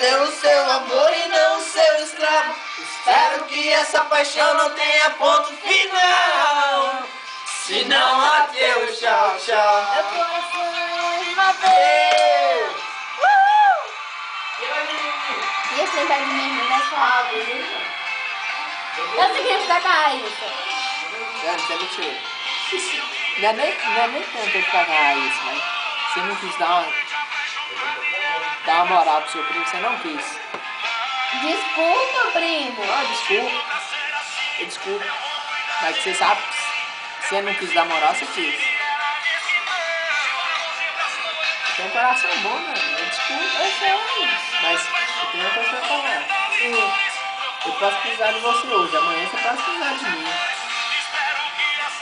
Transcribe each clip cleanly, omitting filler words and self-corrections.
ser o seu amor e não o seu escravo. Espero que essa paixão não tenha ponto final. Se não, adeus, tchau, tchau. Meu coração bateu. E esse tá de mim, né? Eu sei que ele vai cair isso. Não, você é mentira. Não é nem tanto eu ficar com a Raíssa, mas você não quis dar uma moral pro seu primo, você não quis. Desculpa, primo. Ah, desculpa. Mas você sabe, se você não quis dar moral, você quis. Tem um coração bom, né? Desculpa. Eu sei. Mas eu tenho uma coisa pra falar. Eu posso precisar de você hoje, amanhã você pode precisar de mim.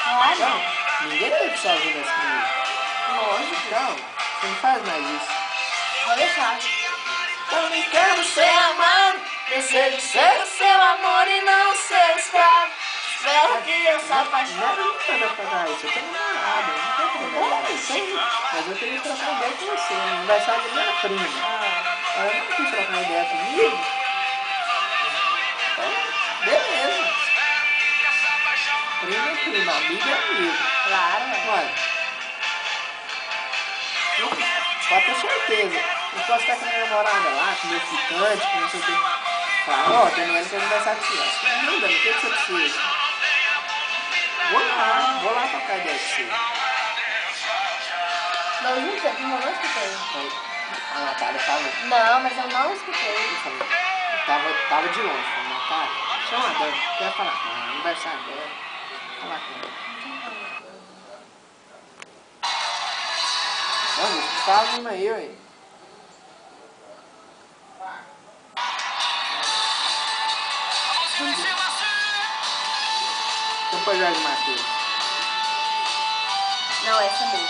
Claro. Não, ninguém tem que sozinho nesse comigo. Lógico. Então, você não faz mais isso. Vou deixar. Eu nem quero ser amado, desejo ser o seu amor e não o seu escravo. Espero que essa paixão... Não tem pra falar isso, eu tenho namorada, não tem problema. Mas eu queria trocar ideia com você, no aniversário da minha prima. Ela não quis trocar ideia comigo. Então, beleza. Prima é prima, amigo é amigo. Claro. Olha, pode ter certeza. Eu posso estar com a minha namorada lá, com meu ficante, com não sei o que. Fala, ó, tem mulher que quer aniversário com você. Não, Dani, o que você precisa? Vou lá trocar ideia com você. Não, gente, eu não escutei. A Natália falou. Não, mas eu não escutei. Eu tava de longe, falei, Natália, chama a Dani, quer falar com ela, aniversário dela. Falar com ela. Vamos, fala uma aí, ué. Então foi Jorge Matheus. Não, essa é boa.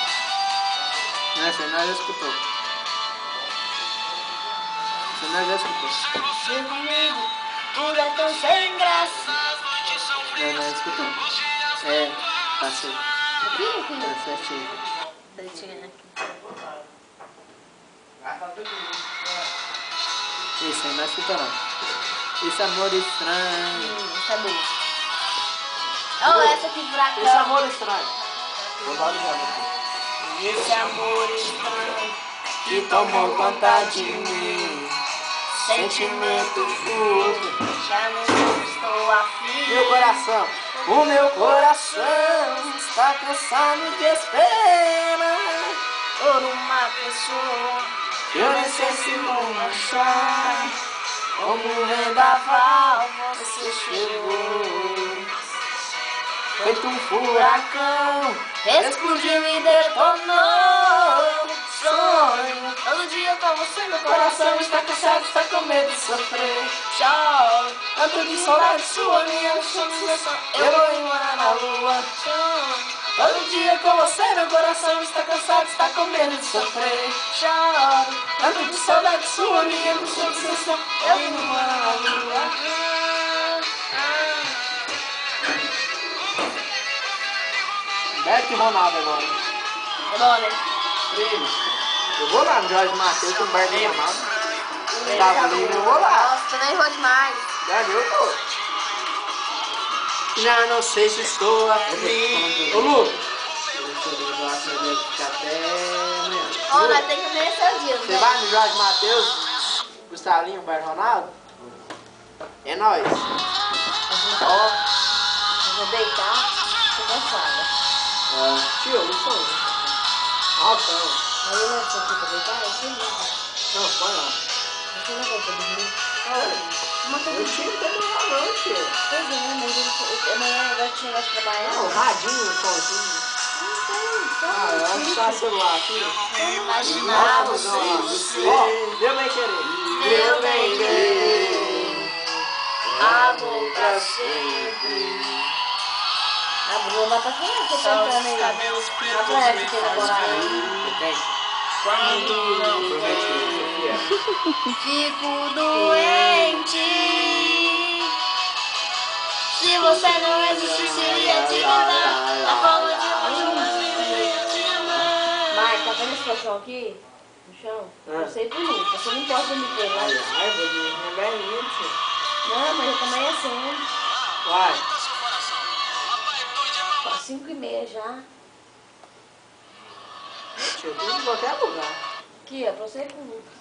Essa aí nós já escutou. Essa nós já escutou. Comigo, tudo é tão sem graça. Não escutou. É, tá certo. Aqui? Tá certinho. Certinho, né? Esse aí não escutou não. Esse amor estranho. Essa é boa. Oh, essa aqui, furacão. Esse amor estranho. Esse amor estranho que tomou conta de mim. Sentimento puro, Já não estou afim. Meu coração, o meu coração está cansado de esperar por uma pessoa que eu necessito achar. como um vendaval você chegou. Feito um furacão, Explodiu e detonou. Sonho, todo dia com você, meu coração está cansado, está com medo de sofrer. Choro, tanto de saudade sua, minha sensação. Eu vou embora na lua. Todo dia com você, meu coração está cansado, está com medo de sofrer. Choro, tanto de saudade sua, minha sensação. Eu vou embora na lua. Beto e Ronaldo agora. É bom, né? Primo, eu vou lá no Jorge Matheus, com o Beto e Ronaldo. Tava ali, eu vou lá. Nossa, também vou demais. Já eu tô. Já não sei se estou afim. Ô, Lu. Ó, nós temos que amanhecer o dia. Você vai no Jorge Matheus, Gustavinho, Beto e Ronaldo? É nóis. Ó, eu vou deitar. Tô cansada. Tio, não sou. Altão. Aí eu não sei o que pra deitar, eu sei mesmo. Não, põe lá. Você não vai pra dormir? Uma coisa Eu tinha que ter uma noite. Pois é, mas amanhã vai te negócio de trabalhar. Não, radinho, somzinho. Ah, eu acho que tá celular aqui. Imaginar você. você. Deu bem querer. Deu bem querer. Amor pra sempre. A Bruna tá falando que tá cantando aí. A Bruna que tem namorado. Quando não Fico doente. Se você não existiria de verdade, a forma de uma te amar. Mike, tá vendo esse colchão aqui? chão. Ah. Eu sei por mim, você não pode dormir com ele. Ai, ai, vou dormir velhinho, tio. Não, mas eu também é assim. Vai. 5h30 já. Tio, tudo em qualquer lugar. Aqui, ó, pra você e pro Lucas.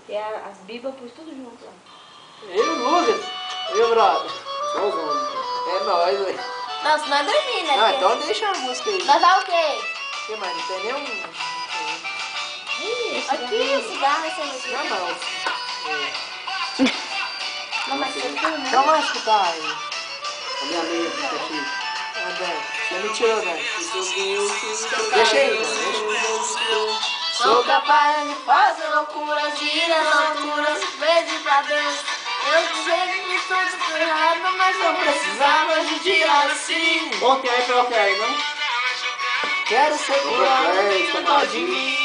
E as bibas pus tudo junto lá. Eu e o Lucas. E o brother. Só os homens. É nóis, velho. Não, se nós dormir, né? Ah, Porque então deixa a música aí. nós vai o quê? Porque, mano, não tem nenhum... Aqui, o cigarro vai ser muito. Não, não. Não, mas você dorme. Então vai escutar aí. A minha amiga fica aqui. Ah, Dan, você me tirou, Dan. Deixa aí, Dan. Sou capaz de fazer loucuras, de ir às alturas, vezes pra Deus. Eu sei que tudo errado, mas não precisava de dia assim. Ok, não? Quero ser curado, dó de mim.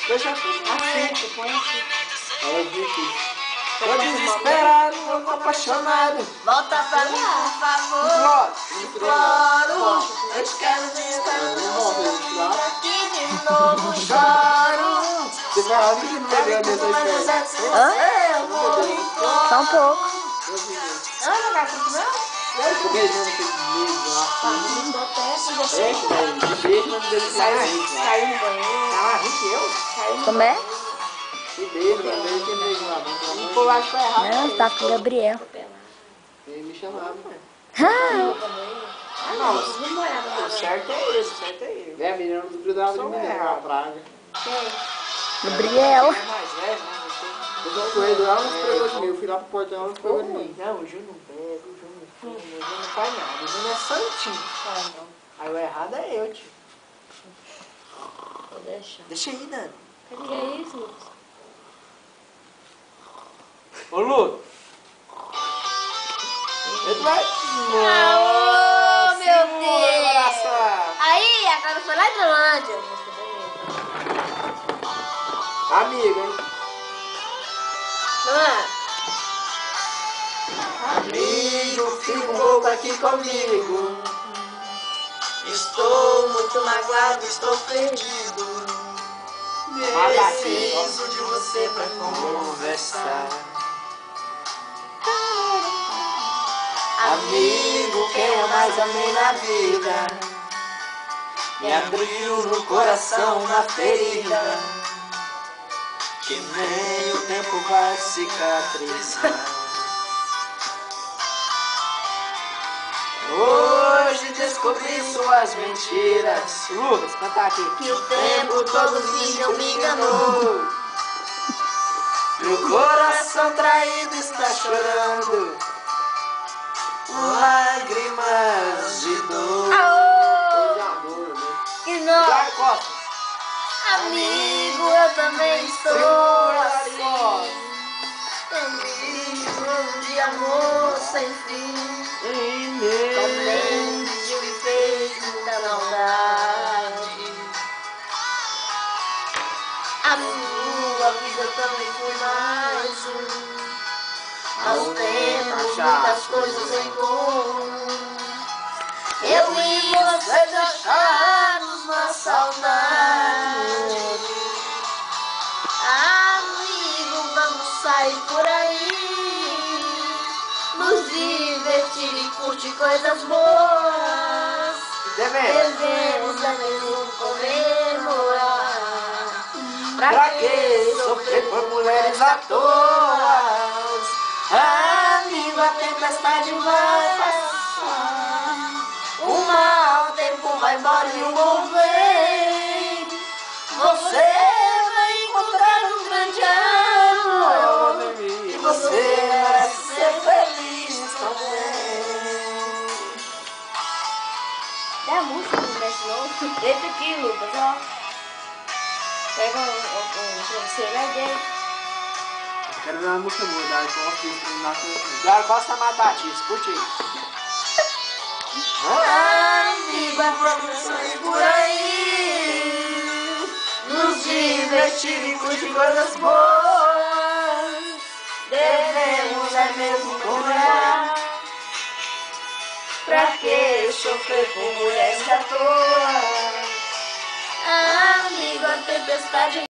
Deixa eu Assim, tu põe assim. Tô desesperado, tô apaixonado. Volta pra mim, por favor. Imploro, eu quero estar aqui de novo. Choro. Você vai lá que não vai ver essa história. Eu vou embora. Só um pouco. Ah, não vai pro não? Eu tô beijando aquele amigo lá. Não dou tempo, já É, velho, de beijo, mas não deu certo. caiu no banheiro. Tá mais rico que eu? Caiu no Como é? Que beijo, mano. Beijo que beijo lá. Não foi lá que foi errado. Não, tá com o Gabriel. Ele me chamava, mano. Ah, não, vocês não moravam lá. O certo é esse, o certo é eu. É, a menina não grudava de mim, né? A praga. Gabriel. É mais velho, né? Eu tô com ele lá, não se pegou de mim. Eu fui lá pro portão, ela não se pegou de mim. Não, o Ju não pega, o Ju não fuma, o Ju não faz nada. O Ju não é santinho. Aí o errado é eu, tio. Vou deixar. Deixa aí, Dani. Que é isso, Lucas? Ô, Lu. Ele vai... Ah, ô, meu Deus. Coração. Aí, agora foi lá em Hidrolândia. Amigo, hein? Não é? Amigo, fica um pouco aqui comigo. Estou muito magoado, estou perdido. Preciso de você pra Conversar. Amigo, quem eu mais amei na vida me abriu no coração na ferida que nem o tempo vai cicatrizar. Hoje descobri suas mentiras. Lucas, canta aqui. que o tempo todo fingiu me enganou. Meu coração traído está chorando lágrimas de dor. Aô, que não. Vai, Costa. Amigo, eu também estou Segura, assim. Costa. Amigo de amor sem fim. Também me fez muita maldade. Amigo, a vida também foi mais um. Nós temos muitas coisas em comum. Eu e você deixamos na saudade. Amigo, vamos sair por aí, nos divertir e curtir coisas boas. Devemos mesmo comemorar. Pra que sofrer por mulheres à toa? Amigo, a tempestade vai passar. O mau tempo vai embora e o bom vem. Você vai encontrar um grande amor. E você merece ser feliz também. Dá a música no verso novo. Deita aqui, Lucas, ó. Pega um travesseiro aí dele. Quero ver uma música boa, Dário Costa e terminar com isso. Dário Costa Matatis, curte aí. Amigo, vamos sair por aí, nos divertir e curtir coisas boas. Devemos mesmo comemorar. Pra que sofrer por mulheres à toa? Amigo, a tempestade